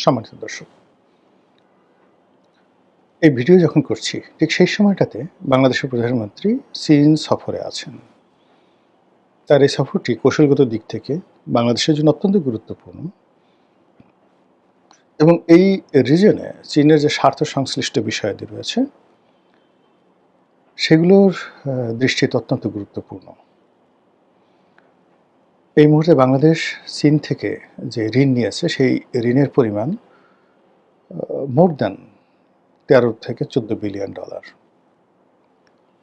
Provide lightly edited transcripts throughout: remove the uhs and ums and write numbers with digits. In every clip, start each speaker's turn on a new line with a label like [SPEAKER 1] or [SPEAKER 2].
[SPEAKER 1] সম্মানিত দর্শক, এই ভিডিও যখন করছি ঠিক সেই সময়টাতে বাংলাদেশের প্রধানমন্ত্রী চীন সফরে আছেন। তার এই সফরটি কৌশলগত দিক থেকে বাংলাদেশের জন্য অত্যন্ত গুরুত্বপূর্ণ এবং এই রিজনে চীনের যে স্বার্থ সংশ্লিষ্ট বিষয়াদি রয়েছে সেগুলোর দৃষ্টিতে অত্যন্ত গুরুত্বপূর্ণ। এই মুহূর্তে বাংলাদেশ চীন থেকে যে ঋণ নিয়েছে সেই ঋণের পরিমাণ মোর দ্যান 13 থেকে 14 বিলিয়ন ডলার।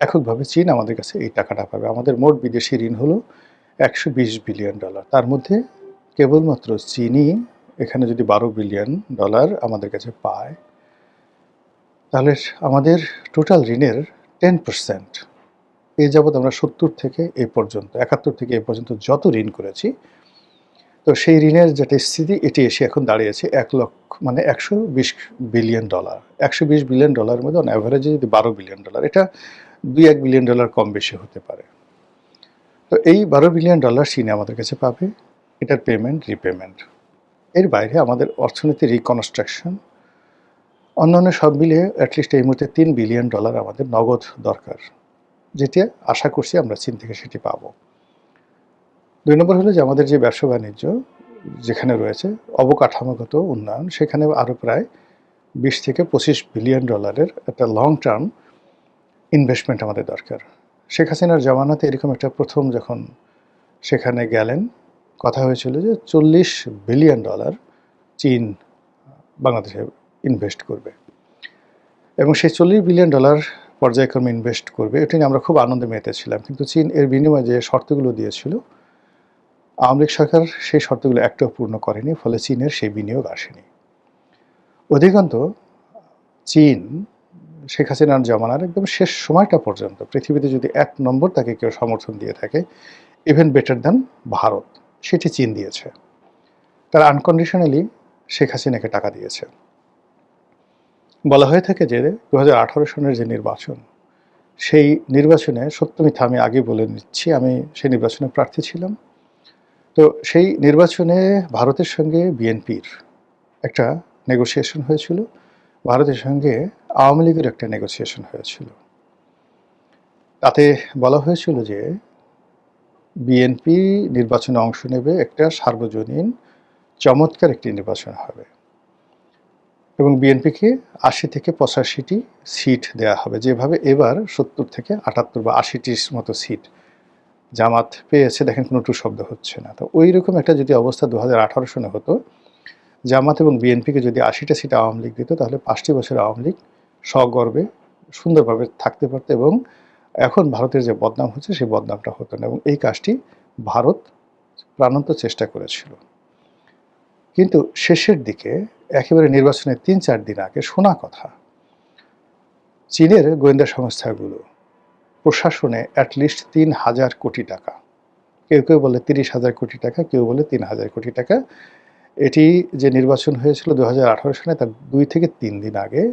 [SPEAKER 1] এককভাবে চীন আমাদের কাছে এই টাকাটা পাবে। আমাদের মোট বিদেশি ঋণ হলো 120 বিলিয়ন ডলার। তার মধ্যে কেবলমাত্র চীনই এখানে যদি 12 বিলিয়ন ডলার আমাদের কাছে পায়, তাহলে আমাদের টোটাল ঋণের 10% এই যাবৎ আমরা 70 থেকে এ পর্যন্ত 71 থেকে এ পর্যন্ত যত ঋণ করেছি, তো সেই ঋণের যেটা স্থিতি এটি এসে এখন দাঁড়িয়েছে 120 বিলিয়ন ডলার। 120 বিলিয়ন ডলারের মধ্যে অন অ্যাভারেজে যদি 12 বিলিয়ন ডলার, এটা 2-1 বিলিয়ন ডলার কম বেশি হতে পারে। তো এই 12 বিলিয়ন ডলার চীন আমাদের কাছে পাবে, এটার পেমেন্ট রিপেমেন্ট। এর বাইরে আমাদের অর্থনীতির রিকনস্ট্রাকশন, অন্যান্য সব মিলিয়ে অ্যাটলিস্ট এই মুহূর্তে 3 বিলিয়ন ডলার আমাদের নগদ দরকার, যেটা আশা করছি আমরা চীন থেকে সেটি পাবো। 2 নম্বর হলো যে আমাদের যে ব্যবসা বাণিজ্য যেখানে রয়েছে, অবকাঠামোগত উন্নয়ন, সেখানে আরও প্রায় 20 থেকে 25 বিলিয়ন ডলারের একটা লং টার্ম ইনভেস্টমেন্ট আমাদের দরকার। শেখ হাসিনার জামানাতে এরকম একটা প্রথম যখন সেখানে গেলেন, কথা হয়েছিল যে 40 বিলিয়ন ডলার চীন বাংলাদেশে ইনভেস্ট করবে এবং সেই 40 বিলিয়ন ডলার পর্যায়ক্রমে ইনভেস্ট করবে, এটা নিয়ে আমরা খুব আনন্দে মেতেছিলাম। কিন্তু চীন এর বিনিময়ে যে শর্তগুলো দিয়েছিল, আওয়ামী লীগ সরকার সেই শর্তগুলো একটাও পূর্ণ করেনি, ফলে চীনের সেই বিনিয়োগ আসেনি। অধিকন্তু চীন শেখ হাসিনার জামানার একদম শেষ সময়টা পর্যন্ত পৃথিবীতে যদি 1 নম্বর তাকে কেউ সমর্থন দিয়ে থাকে, ইভেন বেটার দ্যান ভারত, সেটি চীন দিয়েছে। তারা আনকন্ডিশনালি শেখ হাসিনাকে টাকা দিয়েছে। বলা হয়ে থাকে যে 2018 সনের যে নির্বাচন, সেই নির্বাচনে সত্য মিথ্যা আমি আগে বলে নিচ্ছি, আমি সেই নির্বাচনে প্রার্থী ছিলাম। তো সেই নির্বাচনে ভারতের সঙ্গে বিএনপির একটা নেগোসিয়েশন হয়েছিল, ভারতের সঙ্গে আওয়ামী লীগের একটা নেগোসিয়েশন হয়েছিল। তাতে বলা হয়েছিল যে বিএনপি নির্বাচনে অংশ নেবে, একটা সার্বজনীন চমৎকার একটি নির্বাচন হবে এবং বিএনপিকে 80 থেকে 85টি সিট দেয়া হবে, যেভাবে এবার 70 থেকে 78 বা 80টির মতো সিট জামাত পেয়েছে। দেখেন কোনো টু শব্দ হচ্ছে না। তো ওই রকম একটা যদি অবস্থা 2018 সনে হতো, জামাত এবং বিএনপিকে যদি 80টা সিট আওয়ামী লীগ দিত, তাহলে 5টি বছর আওয়ামী লীগ সগর্বে সুন্দরভাবে থাকতে পারত এবং এখন ভারতের যে বদনাম হচ্ছে সেই বদনামটা হতো না। এবং এই কাজটি ভারত প্রাণান্ত চেষ্টা করেছিল। কিন্তু শেষের দিকে একেবারে নির্বাচনের 3-4 দিন আগে শোনা কথা, চীনের গোয়েন্দা সংস্থাগুলো প্রশাসনে অ্যাটলিস্ট 3,000 কোটি টাকা, কেউ কেউ বলে 30,000 কোটি টাকা, কেউ বলে 3,000 কোটি টাকা, এটি যে নির্বাচন হয়েছিল 2018 সালে তার 2 থেকে 3 দিন আগে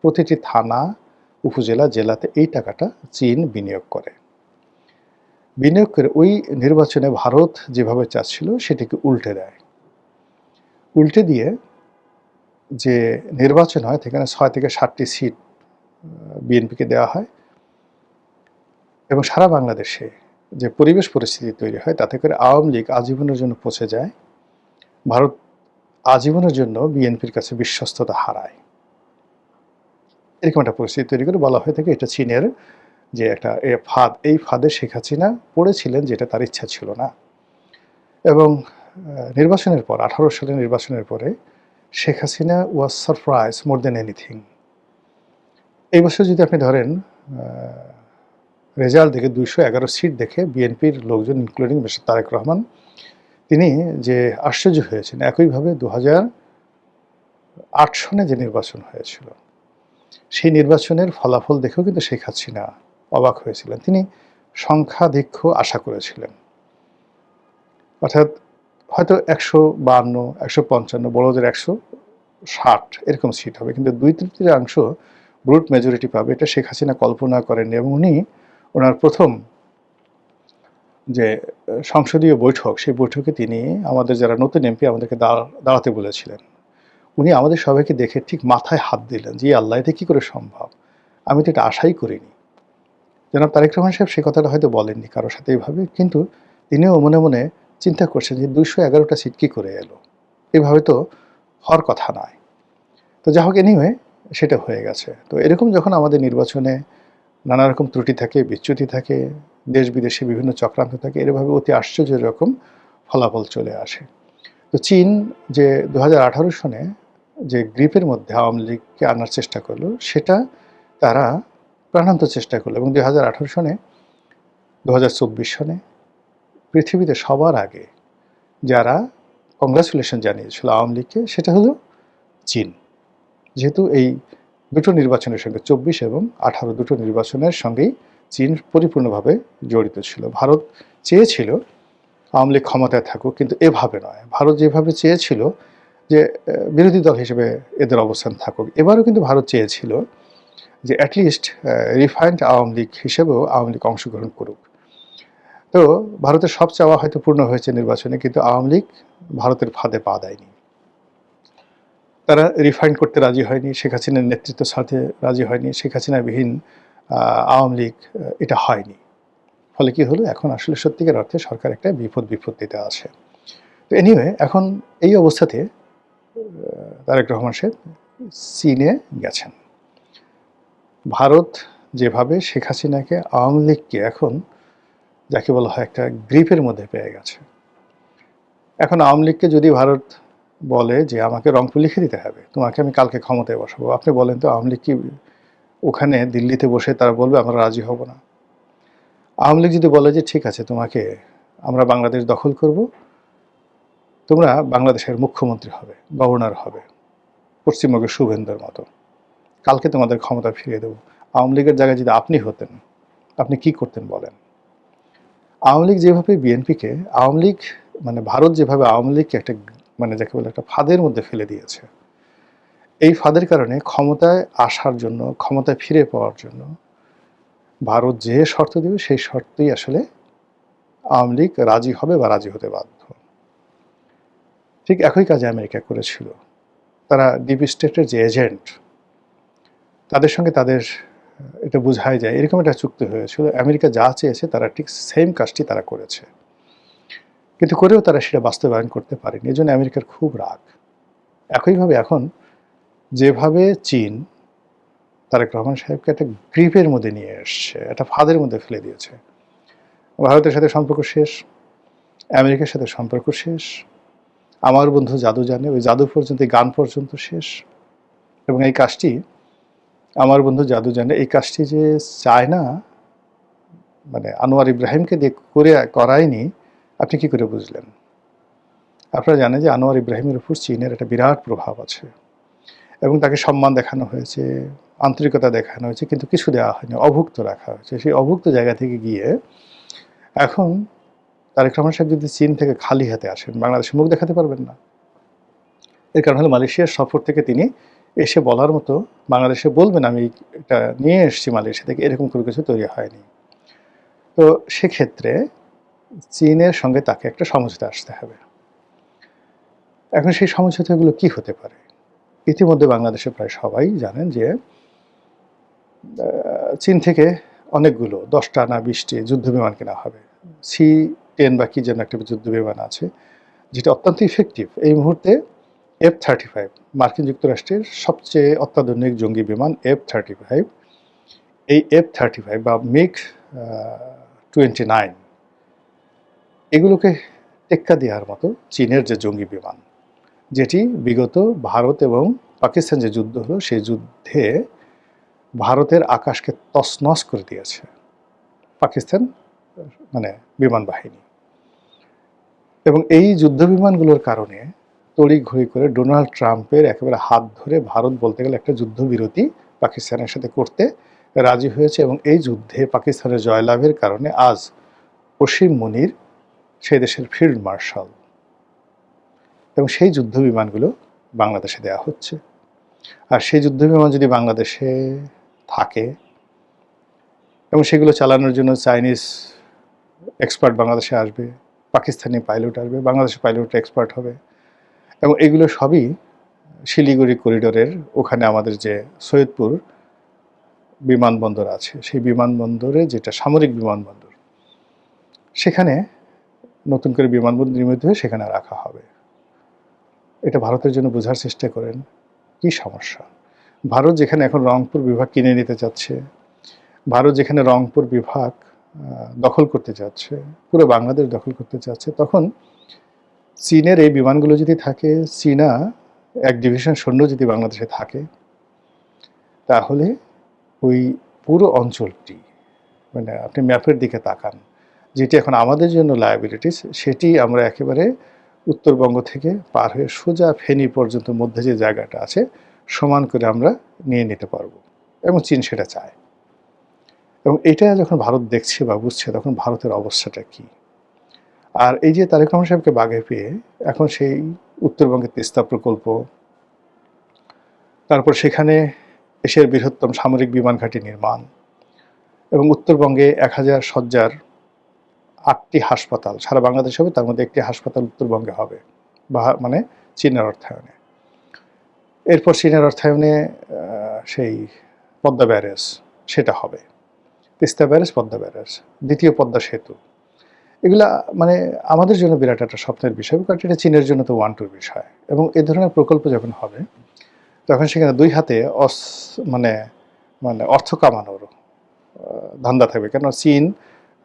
[SPEAKER 1] প্রতিটি থানা, উপজেলা, জেলাতে এই টাকাটা চীন বিনিয়োগ করে। বিনিয়োগ করে ওই নির্বাচনে ভারত যেভাবে চাচ্ছিল সেটিকে উল্টে দেয়। উল্টে দিয়ে যে নির্বাচন হয় সেখানে 6 থেকে 7টি সিট বিএনপিকে দেওয়া হয় এবং সারা বাংলাদেশে যে পরিবেশ পরিস্থিতি তৈরি হয়, তাতে করে আওয়ামী লীগ আজীবনের জন্য পচে যায়, ভারত আজীবনের জন্য বিএনপির কাছে বিশ্বস্ততা হারায়। এরকম একটা পরিস্থিতি তৈরি করে বলা হয়ে থাকে এটা চীনের যে একটা ফাঁদ, এই ফাঁদে শেখ হাসিনা পড়েছিলেন, যেটা তার ইচ্ছা ছিল না। এবং নির্বাচনের পর 18 সালের নির্বাচনের পরে শেখ হাসিনা ওয়াজ সারপ্রাইজ মোর দ্যান এনিথিং। এই বছর যদি আপনি ধরেন রেজাল্ট দেখে 211 সিট দেখে বিএনপির লোকজন ইনক্লুডিং মিস্টার তারেক রহমান, তিনি যে আশ্চর্য হয়েছেন। একইভাবে 2008 সনে যে নির্বাচন হয়েছিল, সেই নির্বাচনের ফলাফল দেখেও কিন্তু শেখ হাসিনা অবাক হয়েছিলেন। তিনি সংখ্যাধিক্য আশা করেছিলেন, অর্থাৎ হয়তো 152, 155, বড়দের 160 এরকম সিট হবে, কিন্তু 2/3 ব্রুট মেজরিটি পাবে, এটা শেখ হাসিনা কল্পনা করেননি। এবং উনি ওনার প্রথম যে সংসদীয় বৈঠক, সেই বৈঠকে তিনি আমাদের যারা নতুন এমপি আমাদেরকে দাঁড়াতে বলেছিলেন। উনি আমাদের সবাইকে দেখে ঠিক মাথায় হাত দিলেন যে আল্লাহ, এটা কী করে সম্ভব? আমি তো এটা আশাই করিনি। জনাব তারেক রহমান সাহেব সে কথাটা হয়তো বলেননি কারো সাথে এভাবে, কিন্তু তিনিও মনে মনে চিন্তা করছেন যে ২১১টা সিট কী করে এলো? এভাবে তো হওয়ার কথা নয়। তো যা হোক, এনিওয়ে সেটা হয়ে গেছে। তো এরকম যখন আমাদের নির্বাচনে নানা রকম ত্রুটি থাকে, বিচ্যুতি থাকে, দেশ বিদেশে বিভিন্ন চক্রান্ত থাকে, এভাবে অতি আশ্চর্য রকম ফলাফল চলে আসে। তো চীন যে ২০১৮ সনে যে গ্রিপের মধ্যে আওয়ামী লীগকে আনার চেষ্টা করলো, সেটা তারা প্রাণান্ত চেষ্টা করলো, এবং ২০১৮ সনে ২০২৪ সনে পৃথিবীতে সবার আগে যারা কংগ্রাচুলেশন জানিয়েছিল আওয়ামী লীগকে, সেটা হলো চীন। যেহেতু এই দুটো নির্বাচনের সঙ্গে ২৪ এবং ১৮ দুটো নির্বাচনের সঙ্গেই চীন পরিপূর্ণভাবে জড়িত ছিল। ভারত চেয়েছিল আওয়ামী লীগ ক্ষমতায় থাকুক, কিন্তু এভাবে নয়। ভারত যেভাবে চেয়েছিল যে বিরোধী দল হিসেবে এদের অবস্থান থাকুক, এবারও কিন্তু ভারত চেয়েছিল যে অ্যাটলিস্ট রিফাইন্ড আওয়ামী লীগ হিসেবেও আওয়ামী লীগ অংশগ্রহণ করুক। তো ভারতের সব চাওয়া হয়তো পূর্ণ হয়েছে নির্বাচনে, কিন্তু আওয়ামী লীগ ভারতের ফাঁদে পা দেয়নি। তারা রিফাইন্ড করতে রাজি হয়নি, শেখ হাসিনার নেতৃত্ব ছাড়তে রাজি হয়নি, শেখ হাসিনাবিহীন আওয়ামী লীগ এটা হয়নি। ফলে কি হলো, এখন আসলে সত্যিকার অর্থে সরকার একটা বিপত্তিতে আছে। তো এনিওয়ে, এখন এই অবস্থাতে তারেক রহমান সাহেব চীনে গেছেন। ভারত যেভাবে শেখ হাসিনাকে, আওয়ামী লীগকে এখন যাকে বলা হয় একটা গ্রিপের মধ্যে পেয়ে গেছে, এখন আওয়ামী লীগকে যদি ভারত বলে যে আমাকে রংপুর লিখে দিতে হবে, তোমাকে আমি কালকে ক্ষমতায় বসাবো, আপনি বলেন তো আওয়ামী লীগ কি ওখানে দিল্লিতে বসে তারা বলবে আমরা রাজি হব না? আওয়ামী লীগ যদি বলে যে ঠিক আছে, তোমাকে আমরা বাংলাদেশ দখল করব, তোমরা বাংলাদেশের মুখ্যমন্ত্রী হবে, গভর্নর হবে, পশ্চিমবঙ্গের শুভেন্দুর মতো, কালকে তোমাদের ক্ষমতা ফিরিয়ে দেবো, আওয়ামী লীগের জায়গায় যদি আপনি হতেন, আপনি কি করতেন বলেন? আওয়ামী লীগ যেভাবে বিএনপিকে, আওয়ামী লীগ মানে ভারত যেভাবে আওয়ামী লীগকে একটা মানে যাকে বলে একটা ফাঁদের মধ্যে ফেলে দিয়েছে, এই ফাঁদের কারণে ক্ষমতায় আসার জন্য, ক্ষমতায় ফিরে পাওয়ার জন্য ভারত যে শর্ত দেবে সেই শর্তেই আসলে আওয়ামী লীগ রাজি হবে বা রাজি হতে বাধ্য। ঠিক একই কাজে আমেরিকা করেছিল। তারা ডিপ স্টেটের যে এজেন্ট, তাদের সঙ্গে তাদের এটা বোঝাই যায়, এরকম একটা চুক্তি হয়েছিল। আমেরিকা যা চেয়েছে তারা ঠিক সেম কাজটি তারা করেছে, কিন্তু করেও তারা সেটা বাস্তবায়ন করতে পারেনি। এই জন্য আমেরিকার খুব রাগ। একইভাবে এখন যেভাবে চীন তারেক রহমান সাহেবকে একটা গ্রিপের মধ্যে নিয়ে এসছে, একটা ফাঁদের মধ্যে ফেলে দিয়েছে, ভারতের সাথে সম্পর্ক শেষ, আমেরিকার সাথে সম্পর্ক শেষ, আমার বন্ধু জাদু জানে, ওই জাদু পর্যন্ত, গান পর্যন্ত শেষ। এবং এই কাজটি, আমার বন্ধু জাদু জানে, এই কাজটি যে চায় না, মানে আনোয়ার ইব্রাহিমকে দিয়ে করায়নি, আপনি কি করে বুঝলেন? আপনারা জানেন যে আনোয়ার ইব্রাহিমের উপর চীনের একটা বিরাট প্রভাব আছে, এবং তাকে সম্মান দেখানো হয়েছে, আন্তরিকতা দেখানো হয়েছে, কিন্তু কিছু দেওয়া হয়নি, অভুক্ত রাখা হয়েছে। সেই অভুক্ত জায়গা থেকে গিয়ে এখন তারেক রহমান সাহেব যদি চীন থেকে খালি হাতে আসেন, বাংলাদেশে মুখ দেখাতে পারবেন না। এর কারণ হলো মালয়েশিয়ার সফর থেকে তিনি এসে বলার মতো, বাংলাদেশে বলবেন আমি এটা নিয়ে এসেছি মালয়েশিয়া থেকে, এরকম কোনো কিছু তৈরি হয়নি। তো সেক্ষেত্রে চীনের সঙ্গে তাকে একটা সমঝোতা আসতে হবে। এখন সেই সমঝোতাগুলো কি হতে পারে? ইতিমধ্যে বাংলাদেশে প্রায় সবাই জানেন যে চীন থেকে অনেকগুলো 10টা না 20টি যুদ্ধ বিমান কেনা হবে। C-10 বা কি যেন একটা যুদ্ধ বিমান আছে, যেটা অত্যন্ত ইফেক্টিভ। এই মুহূর্তে F-35, মার্কিন যুক্তরাষ্ট্রের সবচেয়ে অত্যাধুনিক জঙ্গি বিমান F-35, এই F-35 বা MiG-29 এগুলোকে টেক্কা দেওয়ার মতো চীনের যে জঙ্গি বিমান, যেটি বিগত ভারত এবং পাকিস্তান যে যুদ্ধ হলো, সেই যুদ্ধে ভারতের আকাশকে তছনছ করে দিয়েছে পাকিস্তান মানে বিমান বাহিনী। এবং এই যুদ্ধ বিমানগুলোর কারণে তড়িঘড়ি করে ডোনাল্ড ট্রাম্পের একেবারে হাত ধরে ভারত বলতে গেলে একটা যুদ্ধবিরতি পাকিস্তানের সাথে করতে রাজি হয়েছে, এবং এই যুদ্ধে পাকিস্তানের জয়লাভের কারণে আজ অসীম মুনির সেই দেশের ফিল্ড মার্শাল, এবং সেই যুদ্ধ বিমানগুলো বাংলাদেশে দেওয়া হচ্ছে। আর সেই যুদ্ধ বিমান যদি বাংলাদেশে থাকে এবং সেগুলো চালানোর জন্য চাইনিজ এক্সপার্ট বাংলাদেশে আসবে, পাকিস্তানি পাইলট আসবে, বাংলাদেশের পাইলট এক্সপার্ট হবে, এবং এগুলো সবই শিলিগুড়ি করিডোরের ওখানে আমাদের যে সৈয়দপুর বিমানবন্দর আছে, সেই বিমানবন্দরে যেটা সামরিক বিমানবন্দর, সেখানে নতুন করে বিমানবন্দর নির্মিত হয়ে সেখানে রাখা হবে। এটা ভারতের জন্য বোঝার চেষ্টা করেন কি সমস্যা। ভারত যেখানে এখন রংপুর বিভাগ কিনে নিতে চাচ্ছে, ভারত যেখানে রংপুর বিভাগ দখল করতে চাচ্ছে, পুরো বাংলাদেশ দখল করতে চাচ্ছে, তখন চীনের এই বিমানগুলো যদি থাকে, চীনা এক ডিভিশন সৈন্য যদি বাংলাদেশে থাকে, তাহলে ওই পুরো অঞ্চলটি, মানে আপনি ম্যাপের দিকে তাকান, যেটি এখন আমাদের জন্য লায়াবিলিটিস, সেটি আমরা একেবারে উত্তরবঙ্গ থেকে পার হয়ে সোজা ফেনী পর্যন্ত মধ্যে যে জায়গাটা আছে সমান করে আমরা নিয়ে নিতে পারবো, এবং চীন সেটা চায়। এবং এটা যখন ভারত দেখছে বা বুঝছে, তখন ভারতের অবস্থাটা কি। আর এই যে তারেক রহমান সাহেবকে বাগে পেয়ে এখন সেই উত্তরবঙ্গের তিস্তা প্রকল্প, তারপর সেখানে এশিয়ার বৃহত্তম সামরিক বিমান ঘাঁটি নির্মাণ, এবং উত্তরবঙ্গে 1000 শয্যার 8টি হাসপাতাল সারা বাংলাদেশ হবে, তার মধ্যে একটি হাসপাতাল উত্তরবঙ্গে হবে, বা মানে চীনের অর্থায়নে। এরপর চীনের অর্থায়নে সেই পদ্মা ব্যারেজ সেটা হবে, তিস্তা ব্যারেজ, পদ্মা ব্যারেজ, দ্বিতীয় পদ্মা সেতু। এগুলা মানে আমাদের জন্য বিরাট একটা স্বপ্নের বিষয়, কারণ এটা চীনের জন্য তো ওয়ান-টুর বিষয়। এবং এ ধরনের প্রকল্প যখন হবে, তখন সেখানে দুই হাতে মানে মানে অর্থ কামানোর ধান্দা থাকবে। কেন চীন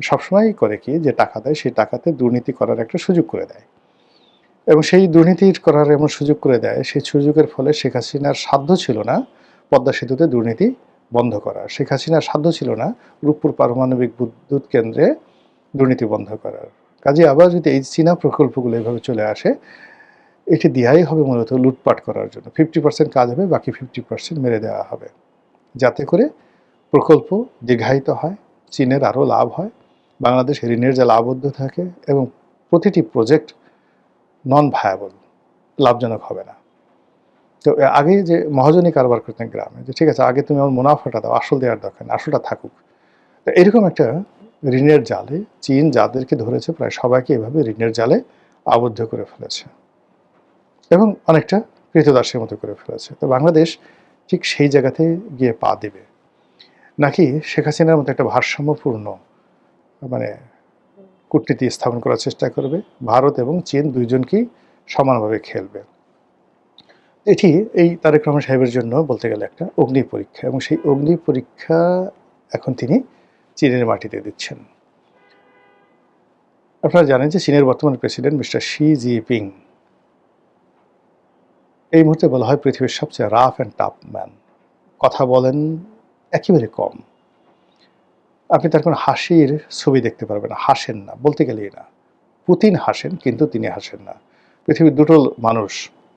[SPEAKER 1] সবসময় করে কি, যে টাকা দেয় সেই টাকাতে দুর্নীতি করার একটা সুযোগ করে দেয়, এবং সেই দুর্নীতির করার এমন সুযোগ করে দেয়, সেই সুযোগের ফলে শেখ হাসিনার সাধ্য ছিল না পদ্মা সেতুতে দুর্নীতি বন্ধ করার, শেখ হাসিনার সাধ্য ছিল না রূপপুর পারমাণবিক বিদ্যুৎ কেন্দ্রে দুর্নীতি বন্ধ করার। কাজে আবার যদি এই চীনা প্রকল্পগুলো এইভাবে চলে আসে, এটি দেওয়াই হবে মূলত লুটপাট করার জন্য। 50% কাজ হবে, বাকি 50% মেরে দেওয়া হবে, যাতে করে প্রকল্প দীর্ঘায়িত হয়, চীনের আরও লাভ হয়, বাংলাদেশ ঋণের জালে আবদ্ধ থাকে, এবং প্রতিটি প্রজেক্ট নন ভায়াবল, লাভজনক হবে না। তো আগে যে মহাজনী কারবার করতেন গ্রামে, যে ঠিক আছে আগে তুমি আমার মুনাফাটা দাও, আসল দেওয়ার দরকার নেই, আসলটা থাকুক। তো এরকম একটা ঋণের জালে চীন যাদেরকে ধরেছে প্রায় সবাইকে এভাবে ঋণের জালে আবদ্ধ করে ফেলেছে, এবং অনেকটা কৃতদাসের মতো করে ফেলেছে। তো বাংলাদেশ ঠিক সেই জায়গাতে গিয়ে পা দেবে, নাকি শেখ হাসিনার মতো একটা ভারসাম্যপূর্ণ মানে কূটনীতি স্থাপন করার চেষ্টা করবে, ভারত এবং চীন দুইজনকেই সমানভাবে খেলবে। এটি এই তারেক রহমান সাহেবের জন্য বলতে গেলে একটা অগ্নি পরীক্ষা, এবং সেই অগ্নি পরীক্ষা এখন তিনি চীনের মাটিতে দিচ্ছেন। আপনারা জানেন যে চীনের বর্তমান প্রেসিডেন্ট মিস্টার শি জিনপিং, এই মুহূর্তে বলা হয় পৃথিবীর সবচেয়ে রাফ অ্যান্ড টাফ ম্যান। কথা বলেন একেবারে কম, আপনি তার কোনো হাসির ছবি দেখতে পারবেন না, হাসেন না, বলতে গেলেই না। পুতিন হাসেন, কিন্তু তিনি হাসেন না। পৃথিবীর দুটো মানুষ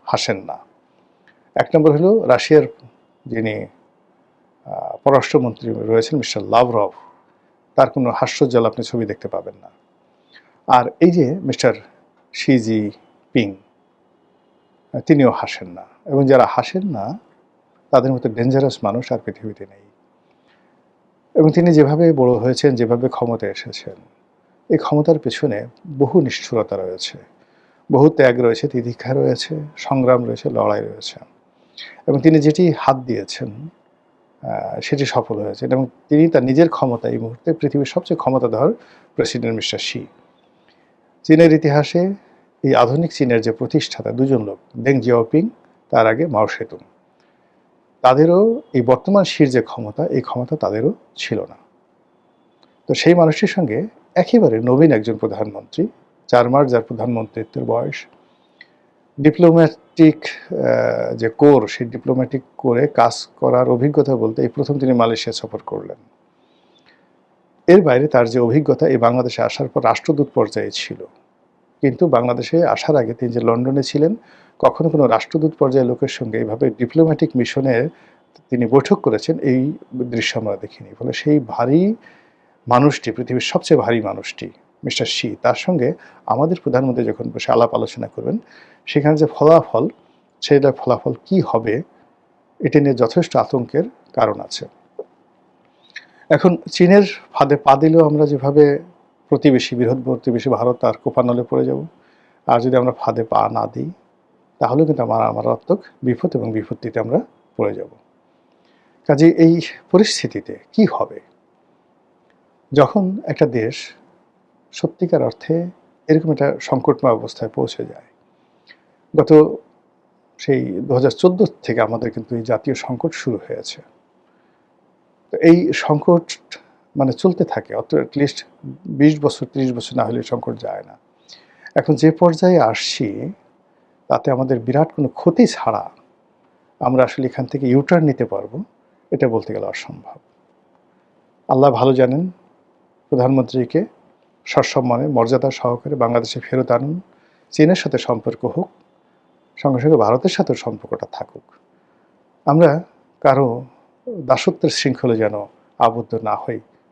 [SPEAKER 1] হাসেন না। এক নম্বর হলো রাশিয়ার যিনি পররাষ্ট্রমন্ত্রী রয়েছেন মিস্টার লাভরভ, তার কোনো হাস্যজ্জ্বল আপনি ছবি দেখতে পাবেন না। আর এই যে মিস্টার শি জিনপিং, তিনিও হাসেন না, এবং যারা হাসেন না তাদের মতো ডেঞ্জারাস মানুষ আর পৃথিবীতে নেই। এবং তিনি যেভাবে বড় হয়েছেন, যেভাবে ক্ষমতায় এসেছেন, এই ক্ষমতার পেছনে বহু নিষ্ঠুরতা রয়েছে, বহু ত্যাগ রয়েছে, তিতিক্ষা রয়েছে, সংগ্রাম রয়েছে, লড়াই রয়েছে, এবং তিনি যেটি হাত দিয়েছেন সেটি সফল হয়েছেন। এবং তিনি তার নিজের ক্ষমতা এই মুহূর্তে পৃথিবীর সবচেয়ে ক্ষমতাধর প্রেসিডেন্ট মিস্টার শি। চীনের ইতিহাসে এই আধুনিক চীনের যে প্রতিষ্ঠাতা দুজন লোক, দেং জিয়াওপিং, তার আগে মাও সেতুং, তাদেরও এই বর্তমান শির যে ক্ষমতা, এই ক্ষমতা তাদেরও ছিল না। তো সেই মানুষটির সঙ্গে একেবারে নবীন একজন প্রধানমন্ত্রী, 4 মাস যার প্রধানমন্ত্রীত্বের বয়স, ডিপ্লোম্যাটিক যে কোর, সেই ডিপ্লোম্যাটিক কোরে কাজ করার অভিজ্ঞতা বলতে এই প্রথম তিনি মালয়েশিয়া সফর করলেন। এর বাইরে তার যে অভিজ্ঞতা, এই বাংলাদেশে আসার পর রাষ্ট্রদূত পর্যায়ে ছিল, কিন্তু বাংলাদেশে আসার আগে তিনি যে লন্ডনে ছিলেন, কখনো কোনো রাষ্ট্রদূত পর্যায়ের লোকের সঙ্গে এইভাবে ডিপ্লোম্যাটিক মিশনে তিনি বৈঠক করেছেন, এই দৃশ্য আমরা দেখিনি। ফলে সেই ভারী মানুষটি, পৃথিবীর সবচেয়ে ভারী মানুষটি মিস্টার শি, তার সঙ্গে আমাদের প্রধানমন্ত্রী যখন বসে আলাপ আলোচনা করবেন, সেখানে যে ফলাফল, সেটা ফলাফল কি হবে, এটা নিয়ে যথেষ্ট আতঙ্কের কারণ আছে। এখন চীনের ফাঁদে পা দিলেও আমরা যেভাবে প্রতিবেশী, বৃহৎ প্রতিবেশী ভারত তার কোপানলে পড়ে যাব, আর যদি আমরা ফাঁদে পা না দিই, তাহলেও কিন্তু মারাত্মক বিপদ এবং বিপত্তিতে আমরা পড়ে যাব। কাজেই এই পরিস্থিতিতে কি হবে? যখন একটা দেশ সত্যিকার অর্থে এরকম একটা সংকটময় অবস্থায় পৌঁছে যায়, গত সেই ২০১৪ থেকে আমাদের কিন্তু এই জাতীয় সংকট শুরু হয়েছে। তো এই সংকট মানে চলতে থাকে অ্যাটলিস্ট ২০ বছর ৩০ বছর না হলে সংকট যায় না। এখন যে পর্যায়ে আসছি তাতে আমাদের বিরাট কোনো ক্ষতি ছাড়া আমরা আসলে এখান থেকে ইউটার্ন নিতে পারবো, এটা বলতে গেলে অসম্ভব। আল্লাহ ভালো জানেন, প্রধানমন্ত্রীকে সসম্মানে মর্যাদা সহকারে বাংলাদেশে ফেরত আনুন। চীনের সাথে সম্পর্ক হোক, সঙ্গে সঙ্গে ভারতের সাথেও সম্পর্কটা থাকুক। আমরা কারো দাসত্বের শৃঙ্খলে যেন আবদ্ধ না হই,